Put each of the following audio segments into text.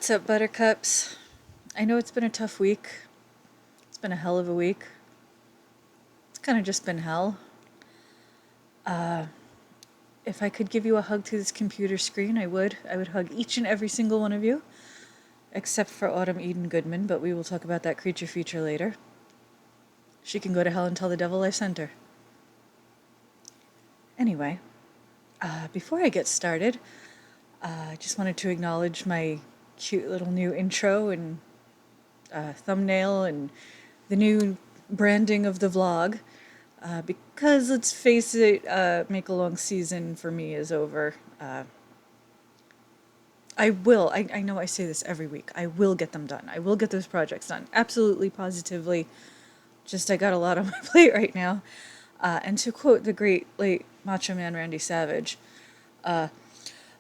What's up, Buttercups? I know it's been a tough week. It's been a hell of a week. It's kind of just been hell. If I could give you a hug through this computer screen, I would. I would hug each and every single one of you, except for Autumn Eden Goodman, but we will talk about that creature feature later. She can go to hell and tell the devil I sent her. Anyway, before I get started, I just wanted to acknowledge my cute little new intro and thumbnail and the new branding of the vlog. Because let's face it, Make a Long Season for me is over. I know I say this every week. I will get them done. I will get those projects done. Absolutely, positively. Just I got a lot on my plate right now. And to quote the great late Macho Man Randy Savage,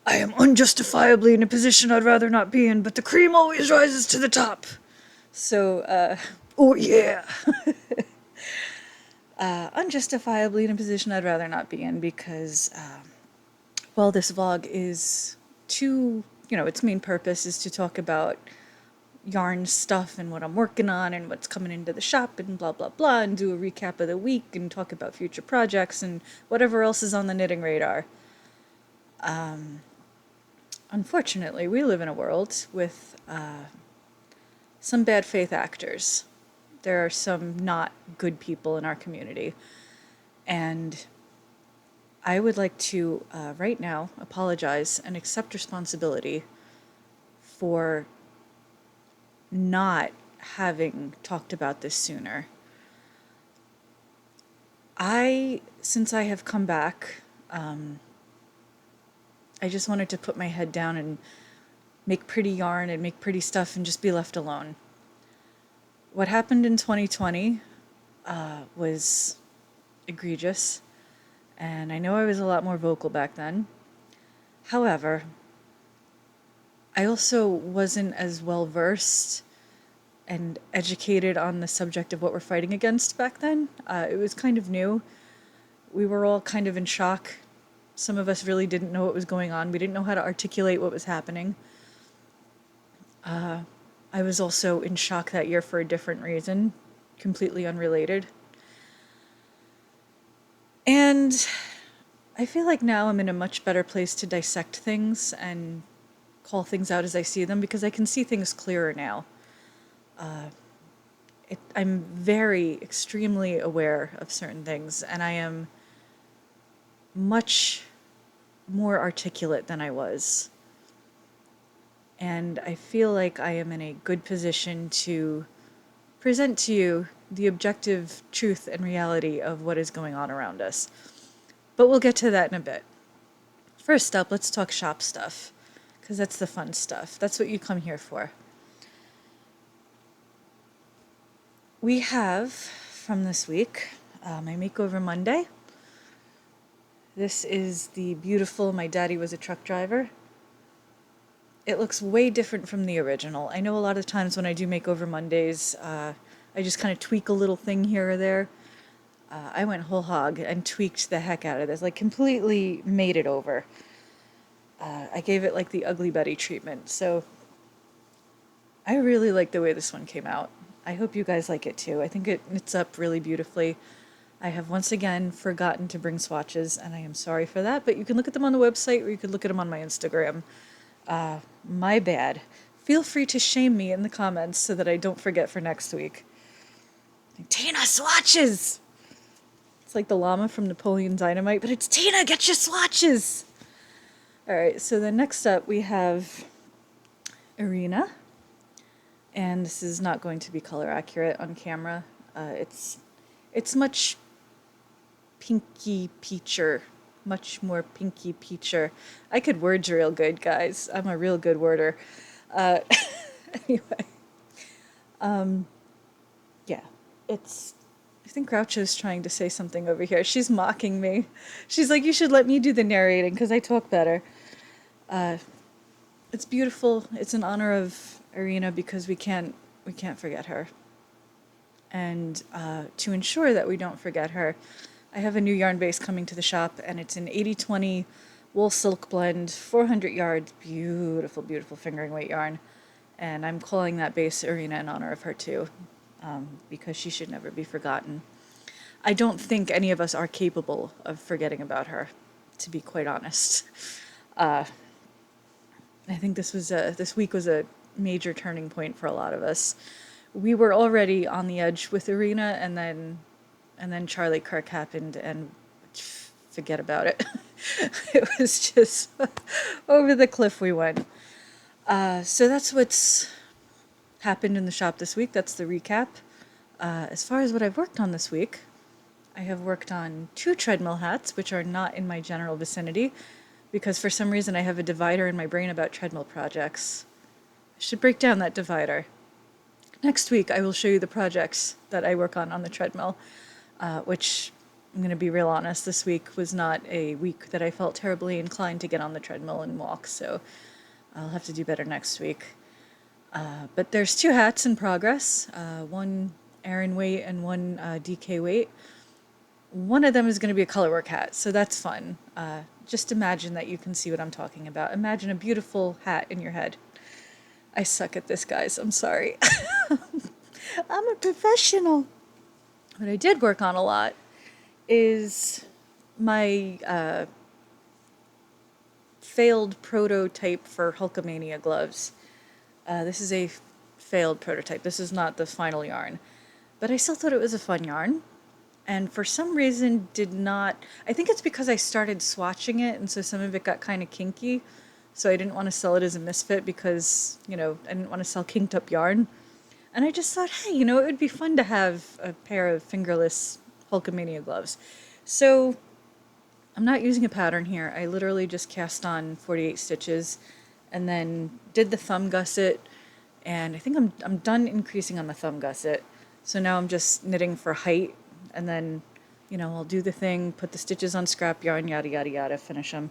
I am unjustifiably in a position I'd rather not be in, but the cream always rises to the top. So, oh yeah. Unjustifiably in a position I'd rather not be in because, well, this vlog is its main purpose is to talk about yarn stuff and what I'm working on and what's coming into the shop and blah, blah, blah, and do a recap of the week and talk about future projects and whatever else is on the knitting radar. Unfortunately, we live in a world with some bad faith actors. There are some not good people in our community. And I would like to, right now, apologize and accept responsibility for not having talked about this sooner. Since I have come back, I just wanted to put my head down and make pretty yarn and make pretty stuff and just be left alone. What happened in 2020 was egregious, and I know I was a lot more vocal back then. However, I also wasn't as well versed and educated on the subject of what we're fighting against back then. It was kind of new. We were all kind of in shock. Some of us really didn't know what was going on. We didn't know how to articulate what was happening. I was also in shock that year for a different reason, completely unrelated. And I feel like now I'm in a much better place to dissect things and call things out as I see them because I can see things clearer now. I'm very, extremely aware of certain things, and I am much more articulate than I was. And I feel like I am in a good position to present to you the objective truth and reality of what is going on around us. But we'll get to that in a bit. First up, let's talk shop stuff, because that's the fun stuff. That's what you come here for. We have, from this week, my Makeover Monday. This is the beautiful My Daddy Was a Truck Driver. It looks way different from the original. I know a lot of times when I do Makeover Mondays, I just kind of tweak a little thing here or there. I went whole hog and tweaked the heck out of this, like completely made it over. I gave it like the Ugly Betty treatment, so I really like the way this one came out. I hope you guys like it too. I think it knits up really beautifully. I have once again forgotten to bring swatches, and I am sorry for that, but you can look at them on the website or you can look at them on my Instagram. My bad. Feel free to shame me in the comments so that I don't forget for next week. Tina, swatches! It's like the llama from Napoleon Dynamite, but it's Tina, get your swatches! Alright, so then next up we have Arena. And this is not going to be color accurate on camera. It's much pinky peacher. Much more pinky peacher. I could words real good, guys. I'm a real good worder. Anyway. Yeah. I think Groucho's trying to say something over here. She's mocking me. She's like, you should let me do the narrating because I talk better. It's beautiful. It's in honor of Arena because we can't forget her. And to ensure that we don't forget her, I have a new yarn base coming to the shop, and it's an 80-20 wool silk blend, 400 yards, beautiful, beautiful fingering weight yarn. And I'm calling that base arena in honor of her too, because she should never be forgotten. I don't think any of us are capable of forgetting about her, to be quite honest. I think this week was a major turning point for a lot of us. We were already on the edge with Arena, and then Charlie Kirk happened, and forget about it. It was just over the cliff we went. So that's what's happened in the shop this week. That's the recap. As far as what I've worked on this week, I have worked on 2 treadmill hats, which are not in my general vicinity, because for some reason I have a divider in my brain about treadmill projects. I should break down that divider. Next week, I will show you the projects that I work on the treadmill, which I'm going to be real honest, this week was not a week that I felt terribly inclined to get on the treadmill and walk, so I'll have to do better next week. But there's 2 hats in progress, one Aaron weight and one DK weight. One of them is going to be a colorwork hat, so that's fun. Just imagine that you can see what I'm talking about. Imagine a beautiful hat in your head. I suck at this, guys. I'm sorry. I'm a professional. What I did work on a lot is my failed prototype for Hulkamania gloves. This is a failed prototype. This is not the final yarn. But I still thought it was a fun yarn. And for some reason did not... I think it's because I started swatching it, and so some of it got kind of kinky. So I didn't want to sell it as a misfit because, I didn't want to sell kinked up yarn. And I just thought, hey, it would be fun to have a pair of fingerless Hulkamania gloves. So I'm not using a pattern here. I literally just cast on 48 stitches and then did the thumb gusset. And I think I'm done increasing on the thumb gusset. So now I'm just knitting for height. And then, I'll do the thing, put the stitches on scrap yarn, yada, yada, yada, finish them.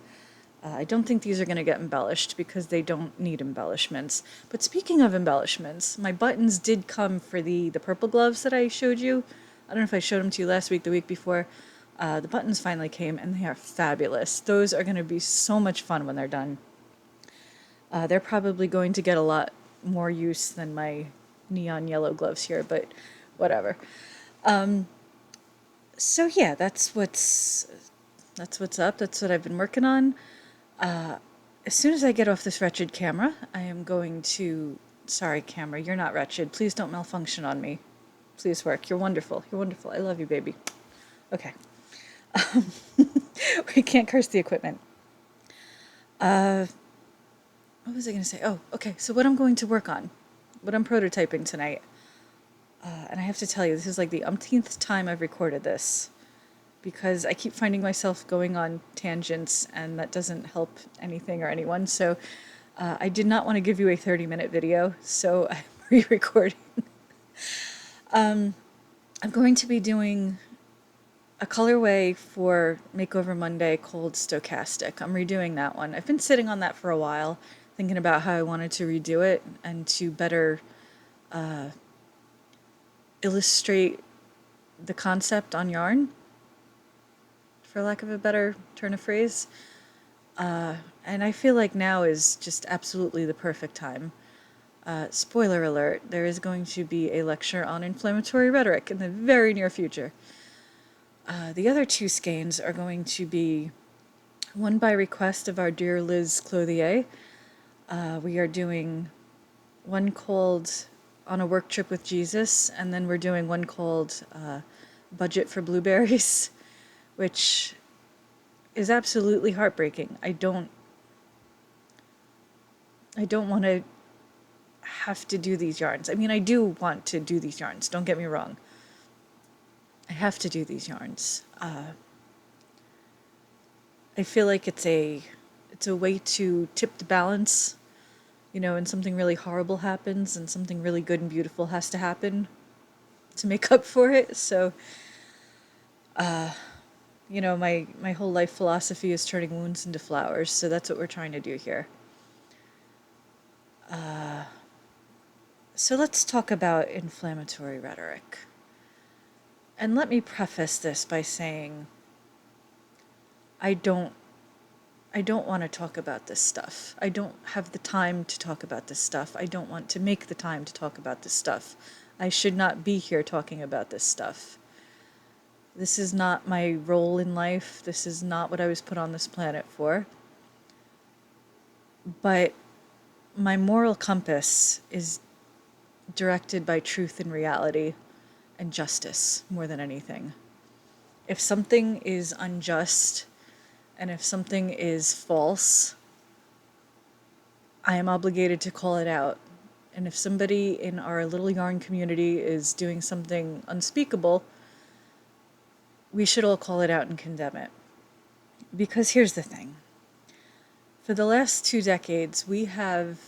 I don't think these are going to get embellished because they don't need embellishments. But speaking of embellishments, my buttons did come for the purple gloves that I showed you. I don't know if I showed them to you last week, the week before. The buttons finally came, and they are fabulous. Those are going to be so much fun when they're done. They're probably going to get a lot more use than my neon yellow gloves here, but whatever. So yeah, that's what's up. That's what I've been working on. As soon as I get off this wretched camera, I am going to... Sorry, camera, you're not wretched. Please don't malfunction on me. Please work. You're wonderful. You're wonderful. I love you, baby. Okay. We can't curse the equipment. What was I going to say? Oh, okay. So what I'm going to work on, what I'm prototyping tonight, and I have to tell you, this is like the umpteenth time I've recorded this, because I keep finding myself going on tangents, and that doesn't help anything or anyone. So I did not want to give you a 30-minute video, so I'm re-recording. I'm going to be doing a colorway for Makeover Monday called Stochastic. I'm redoing that one. I've been sitting on that for a while, thinking about how I wanted to redo it and to better illustrate the concept on yarn, for lack of a better turn of phrase. And I feel like now is just absolutely the perfect time. Spoiler alert, there is going to be a lecture on inflammatory rhetoric in the very near future. The other 2 skeins are going to be one by request of our dear Liz Clothier. We are doing one called On a Work Trip with Jesus, and then we're doing one called Budget for Blueberries, which is absolutely heartbreaking. I don't want to have to do these yarns. I mean, I do want to do these yarns, don't get me wrong. I have to do these yarns. I feel like it's a way to tip the balance, and something really horrible happens and something really good and beautiful has to happen to make up for it. So, my whole life philosophy is turning wounds into flowers, so that's what we're trying to do here. So let's talk about inflammatory rhetoric. And let me preface this by saying I don't I don't want to talk about this stuff. I don't have the time to talk about this stuff. I don't want to make the time to talk about this stuff. I should not be here talking about this stuff. This is not my role in life. This is not what I was put on this planet for. But my moral compass is directed by truth and reality and justice more than anything. If something is unjust and if something is false, I am obligated to call it out. And if somebody in our little yarn community is doing something unspeakable, we should all call it out and condemn it. Because here's the thing. For the last 2 decades, we have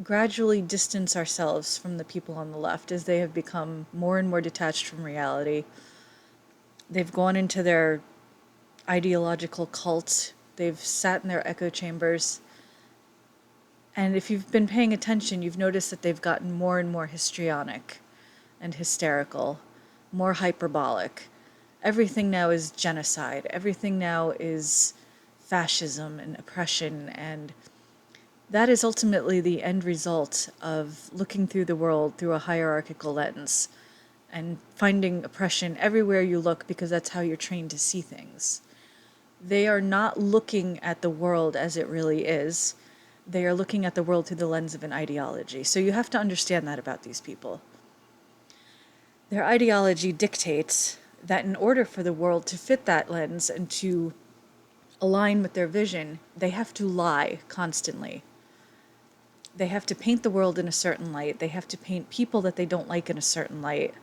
gradually distanced ourselves from the people on the left as they have become more and more detached from reality. They've gone into their ideological cult. They've sat in their echo chambers. And if you've been paying attention, you've noticed that they've gotten more and more histrionic and hysterical, more hyperbolic. Everything now is genocide. Everything now is fascism and oppression, and that is ultimately the end result of looking through the world through a hierarchical lens and finding oppression everywhere you look because that's how you're trained to see things. They are not looking at the world as it really is. They are looking at the world through the lens of an ideology. So you have to understand that about these people. Their ideology dictates that in order for the world to fit that lens and to align with their vision, they have to lie constantly. They have to paint the world in a certain light. They have to paint people that they don't like in a certain light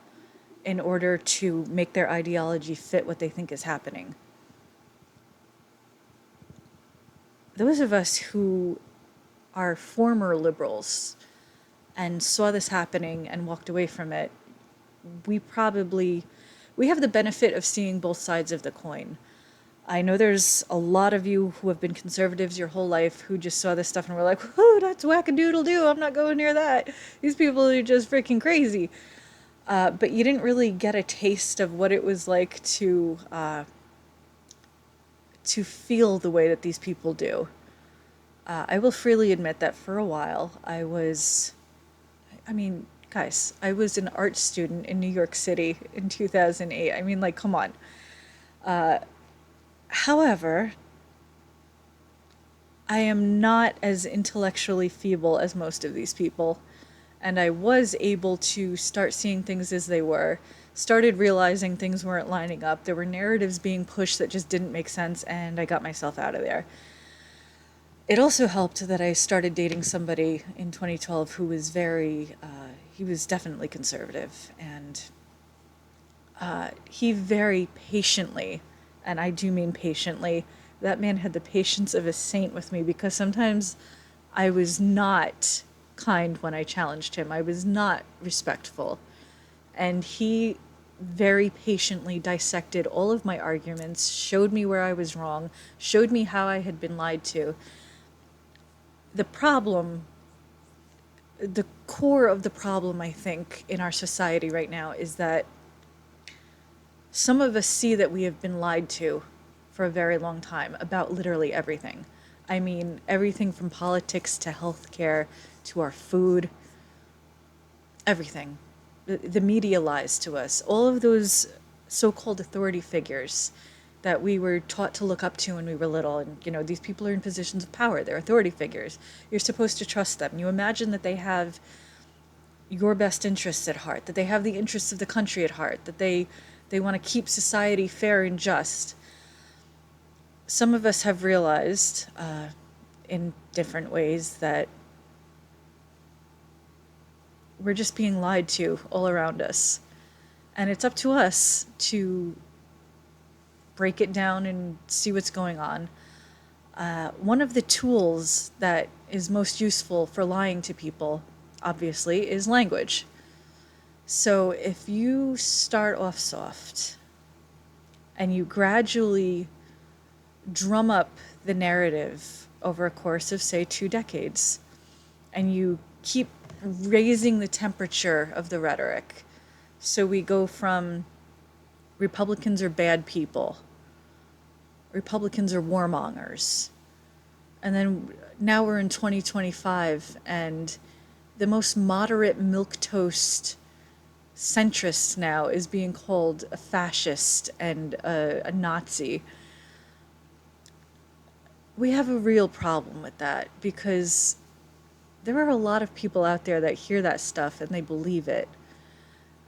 in order to make their ideology fit what they think is happening. Those of us who are former liberals and saw this happening and walked away from it, we have the benefit of seeing both sides of the coin. I know there's a lot of you who have been conservatives your whole life who just saw this stuff and were like, whoo, that's wackadoodle-doo, I'm not going near that. These people are just freaking crazy. But you didn't really get a taste of what it was like to feel the way that these people do. I will freely admit that for a while guys, I was an art student in New York City in 2008. I mean, like, come on. However, I am not as intellectually feeble as most of these people, and I was able to start seeing things as they were, started realizing things weren't lining up. There were narratives being pushed that just didn't make sense, and I got myself out of there. It also helped that I started dating somebody in 2012 who was he was definitely conservative, and he very patiently, and I do mean patiently, that man had the patience of a saint with me, because sometimes I was not kind when I challenged him. I was not respectful. And he very patiently dissected all of my arguments, showed me where I was wrong, showed me how I had been lied to. The core of the problem, I think, in our society right now is that some of us see that we have been lied to for a very long time about literally everything. I mean, everything from politics to healthcare to our food, everything. The media lies to us. All of those so-called authority figures that we were taught to look up to when we were little, and these people are in positions of power. They're authority figures. You're supposed to trust them. You imagine that they have your best interests at heart, that they have the interests of the country at heart, that they want to keep society fair and just. Some of us have realized in different ways that we're just being lied to all around us. And it's up to us to break it down and see what's going on. One of the tools that is most useful for lying to people, obviously, is language. So if you start off soft and you gradually drum up the narrative over a course of, say, 2 decades, and you keep raising the temperature of the rhetoric. So we go from Republicans are bad people, Republicans are warmongers, And then now we're in 2025, and the most moderate milquetoast centrist now is being called a fascist and a Nazi. We have a real problem with that because there are a lot of people out there that hear that stuff and they believe it.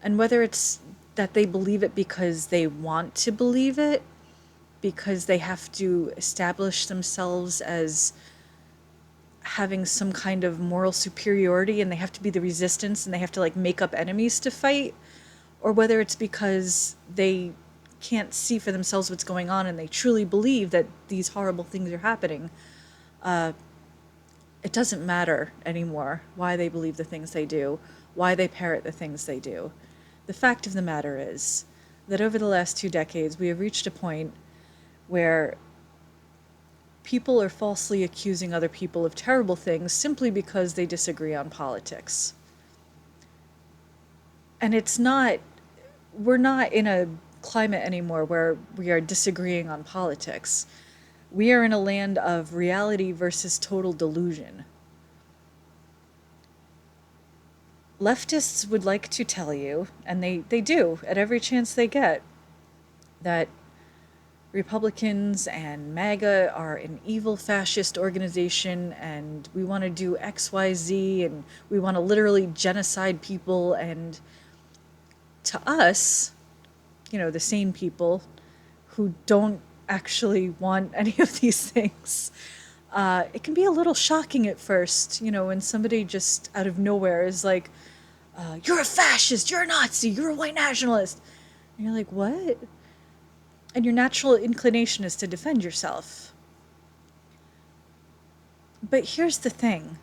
And whether it's that they believe it because they want to believe it, because they have to establish themselves as having some kind of moral superiority and they have to be the resistance and they have to like make up enemies to fight, or whether it's because they can't see for themselves what's going on and they truly believe that these horrible things are happening. It doesn't matter anymore why they believe the things they do, why they parrot the things they do. The fact of the matter is that over the last 2 decades, we have reached a point where people are falsely accusing other people of terrible things simply because they disagree on politics. And we're not in a climate anymore where we are disagreeing on politics. We are in a land of reality versus total delusion. Leftists would like to tell you, and they do at every chance they get, that Republicans and MAGA are an evil fascist organization and we want to do XYZ and we want to literally genocide people. And to us, the sane people who don't actually want any of these things, it can be a little shocking at first, when somebody just out of nowhere is like, you're a fascist, you're a Nazi, you're a white nationalist. And you're like, what? And your natural inclination is to defend yourself. But here's the thing.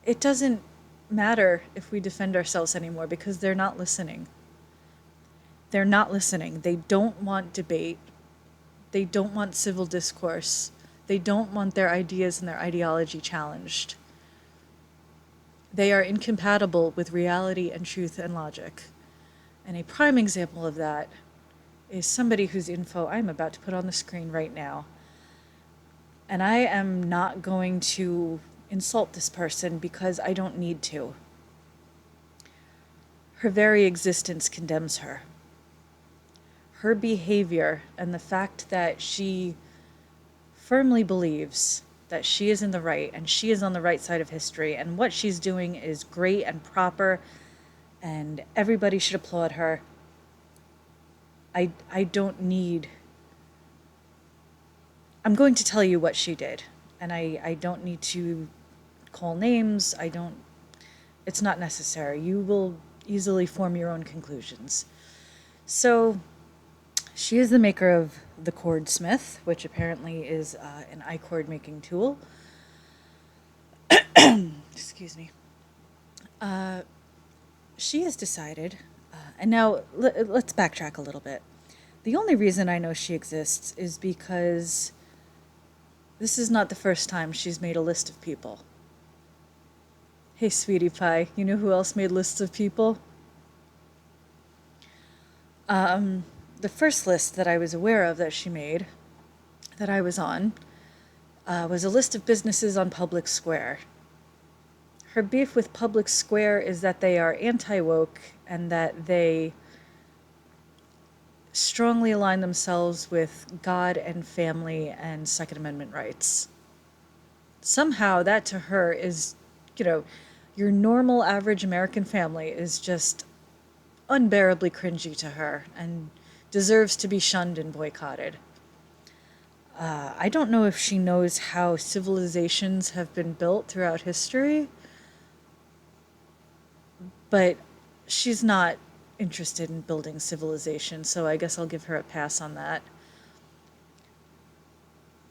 It doesn't matter if we defend ourselves anymore because they're not listening. They're not listening. They don't want debate. They don't want civil discourse. They don't want their ideas and their ideology challenged. They are incompatible with reality and truth and logic. And a prime example of that is somebody whose info I'm about to put on the screen right now. And I am not going to insult this person because I don't need to. Her very existence condemns her. Her behavior and the fact that she firmly believes that she is in the right and she is on the right side of history and what she's doing is great and proper and everybody should applaud her. I don't need... I'm going to tell you what she did, and I don't need to call names. It's not necessary. You will easily form your own conclusions. So, she is the maker of the Chordsmith, which apparently is an I-chord making tool. Excuse me. She has decided, and now let's backtrack a little bit. The only reason I know she exists is because this is not the first time she's made a list of people. Hey, sweetie pie, you know who else made lists of people? The first list that I was aware of that she made, that I was on, was a list of businesses on Public Square. Her beef with Public Square is that they are anti-woke and that they strongly align themselves with God and family and Second Amendment rights. Somehow that to her is, your normal average American family is just unbearably cringy to her and deserves to be shunned and boycotted. I don't know if she knows how civilizations have been built throughout history, but she's not interested in building civilization, so I guess I'll give her a pass on that.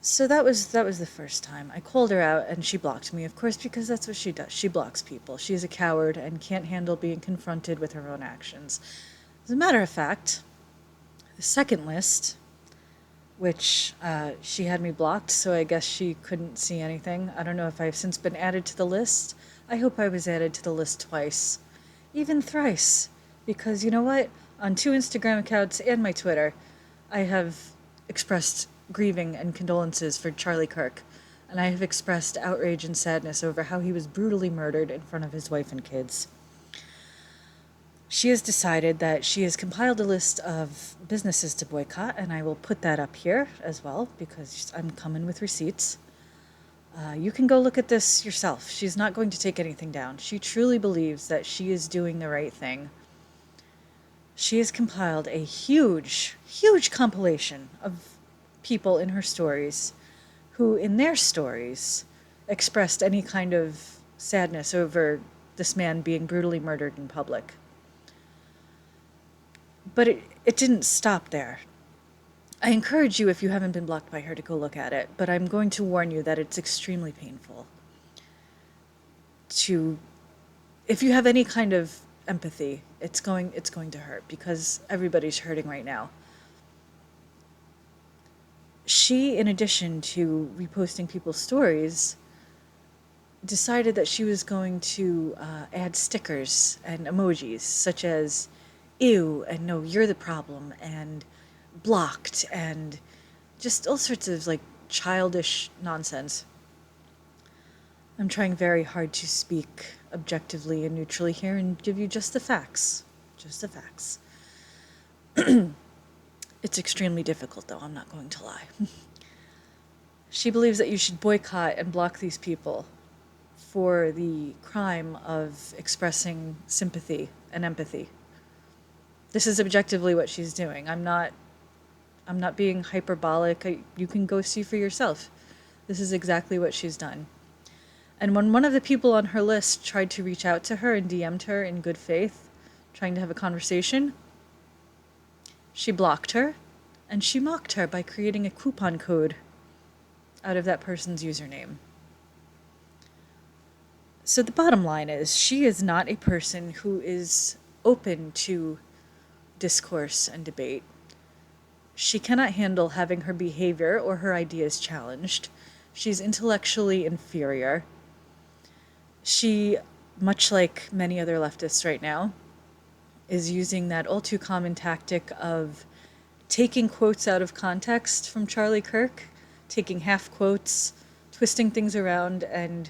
So that was the first time. I called her out and she blocked me, of course, because that's what she does. She blocks people. She's a coward and can't handle being confronted with her own actions. As a matter of fact, the second list, which she had me blocked, so I guess she couldn't see anything. I don't know if I've since been added to the list. I hope I was added to the list twice, even thrice, because you know what? On 2 Instagram accounts and my Twitter, I have expressed grieving and condolences for Charlie Kirk, and I have expressed outrage and sadness over how he was brutally murdered in front of his wife and kids. She has decided that she has compiled a list of businesses to boycott, and I will put that up here as well because I'm coming with receipts. You can go look at this yourself. She's not going to take anything down. She truly believes that she is doing the right thing. She has compiled a huge, huge compilation of people in her stories who, in their stories, expressed any kind of sadness over this man being brutally murdered in public. But it didn't stop there. I encourage you, if you haven't been blocked by her, to go look at it, but I'm going to warn you that it's extremely painful. If you have any kind of empathy, it's going to hurt because everybody's hurting right now. She, in addition to reposting people's stories, decided that she was going to add stickers and emojis such as ew and no, you're the problem and blocked and just all sorts of like childish nonsense. I'm trying very hard to speak objectively and neutrally here and give you just the facts. Just the facts. It's extremely difficult, though, I'm not going to lie. She believes that you should boycott and block these people for the crime of expressing sympathy and empathy. This is objectively what she's doing. I'm not being hyperbolic. You can go see for yourself. This is exactly what she's done. And when one of the people on her list tried to reach out to her and DM'd her in good faith, trying to have a conversation, she blocked her, and she mocked her by creating a coupon code out of that person's username. So the bottom line is, she is not a person who is open to discourse and debate. She cannot handle having her behavior or her ideas challenged. She's intellectually inferior. She, much like many other leftists right now, is using that all too common tactic of taking quotes out of context from Charlie Kirk, taking half quotes, twisting things around, and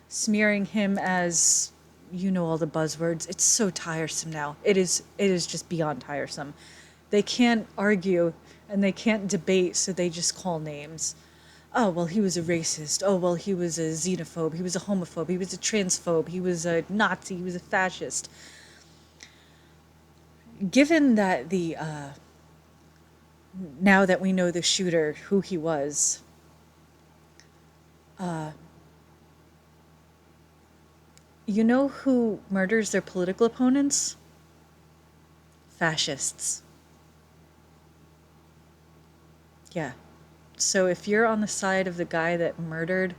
smearing him as, you know, all the buzzwords. It's so tiresome now. It is just beyond tiresome. They can't argue and they can't debate, so they just call names. Oh, well, he was a racist. Oh, well, he was a xenophobe. He was a homophobe. He was a transphobe. He was a Nazi. He was a fascist. Given that now that we know the shooter, who he was, you know who murders their political opponents? Fascists. Yeah. So if you're on the side of the guy that murdered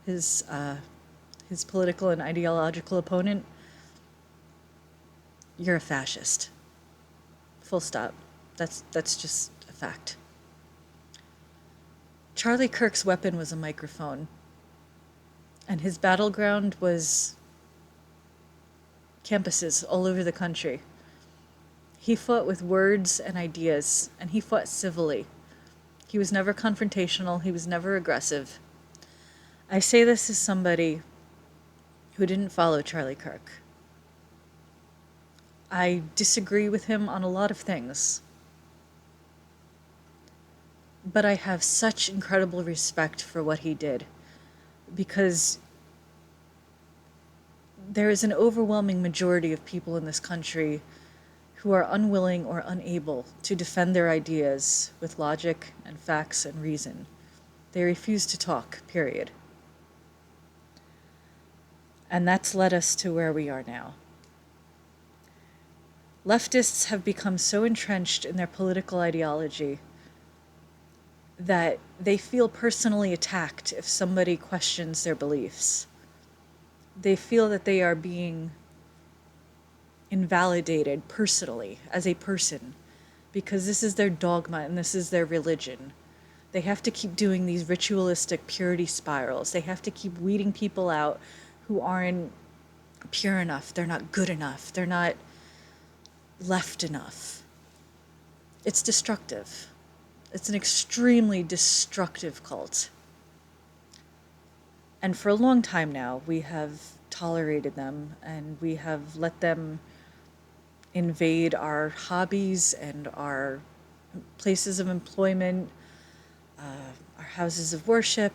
his political and ideological opponent, you're a fascist. Full stop. That's just a fact. Charlie Kirk's weapon was a microphone, and his battleground was campuses all over the country. He fought with words and ideas, and he fought civilly. He was never confrontational. He was never aggressive. I say this as somebody who didn't follow Charlie Kirk. I disagree with him on a lot of things. But I have such incredible respect for what he did, because there is an overwhelming majority of people in this country who are unwilling or unable to defend their ideas with logic and facts and reason. They refuse to talk, period. And that's led us to where we are now. Leftists have become so entrenched in their political ideology that they feel personally attacked if somebody questions their beliefs. They feel that they are being invalidated personally as a person because this is their dogma and this is their religion. They have to keep doing these ritualistic purity spirals. They have to keep weeding people out who aren't pure enough. They're not good enough. They're not left enough. It's destructive. It's an extremely destructive cult. And for a long time now, we have tolerated them and we have let them invade our hobbies and our places of employment, our houses of worship,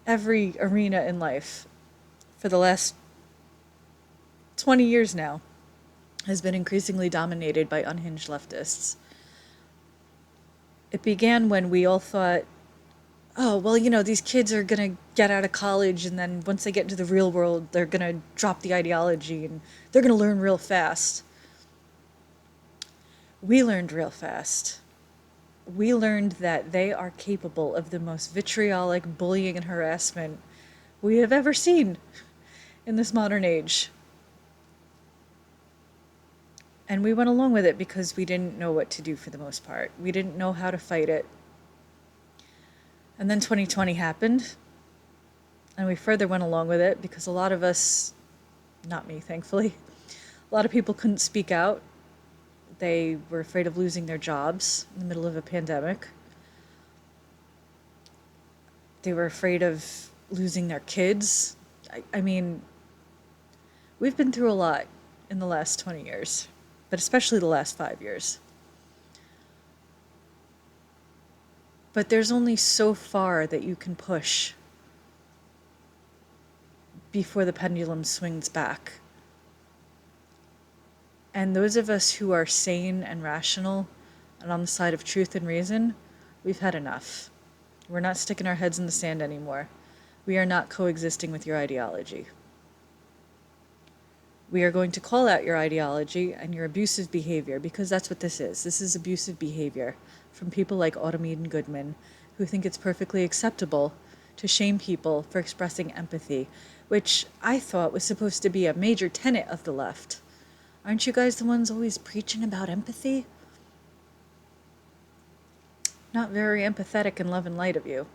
every arena in life for the last 20 years now has been increasingly dominated by unhinged leftists. It began when we all thought, oh, well, these kids are going to get out of college and then once they get into the real world, they're going to drop the ideology and they're going to learn real fast. We learned real fast. We learned that they are capable of the most vitriolic bullying and harassment we have ever seen in this modern age. And we went along with it because we didn't know what to do for the most part. We didn't know how to fight it. And then 2020 happened, and we further went along with it because a lot of us, not me, thankfully, a lot of people couldn't speak out. They were afraid of losing their jobs in the middle of a pandemic. They were afraid of losing their kids. I mean, we've been through a lot in the last 20 years, but especially the last 5 years. But there's only so far that you can push before the pendulum swings back. And those of us who are sane and rational and on the side of truth and reason, we've had enough. We're not sticking our heads in the sand anymore. We are not coexisting with your ideology. We are going to call out your ideology and your abusive behavior, because that's what this is. This is abusive behavior from people like Autumn Eden Goodman, who think it's perfectly acceptable to shame people for expressing empathy, which I thought was supposed to be a major tenet of the left. Aren't you guys the ones always preaching about empathy? Not very empathetic in love and light of you.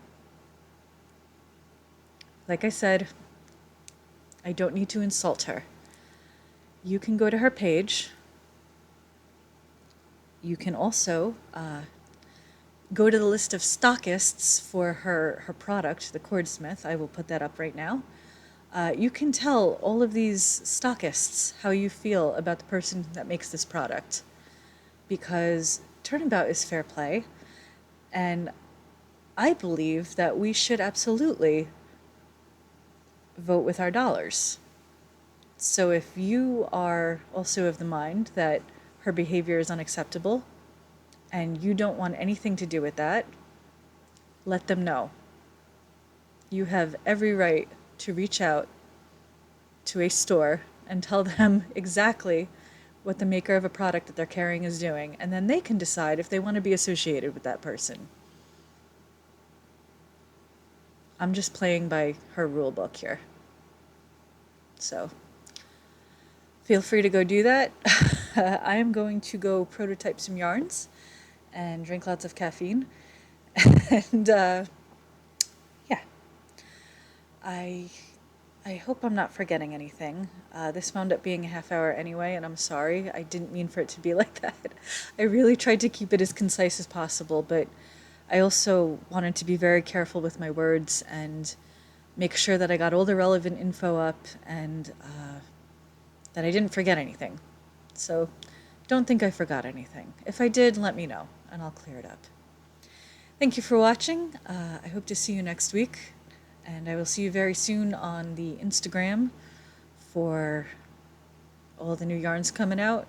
Like I said, I don't need to insult her. You can go to her page. You can also go to the list of stockists for her product, the Cordsmith. I will put that up right now. You can tell all of these stockists how you feel about the person that makes this product, because turnabout is fair play, and I believe that we should absolutely vote with our dollars. So if you are also of the mind that her behavior is unacceptable and you don't want anything to do with that, let them know. You have every right to reach out to a store and tell them exactly what the maker of a product that they're carrying is doing, and then they can decide if they want to be associated with that person. I'm just playing by her rule book here. So feel free to go do that. I am going to go prototype some yarns and drink lots of caffeine. And yeah, I hope I'm not forgetting anything. This wound up being a half hour anyway, and I'm sorry. I didn't mean for it to be like that. I really tried to keep it as concise as possible, but I also wanted to be very careful with my words and make sure that I got all the relevant info up and that I didn't forget anything. So don't think I forgot anything. If I did, let me know, and I'll clear it up. Thank you for watching. I hope to see you next week, and I will see you very soon on the Instagram for all the new yarns coming out,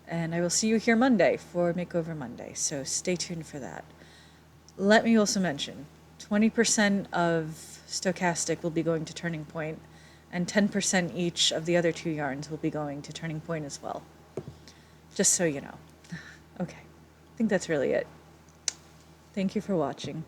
and I will see you here Monday for Makeover Monday, so stay tuned for that. Let me also mention, 20% of Stochastic will be going to Turning Point, and 10% each of the other 2 yarns will be going to Turning Point as well. Just so you know. Okay, I think that's really it. Thank you for watching.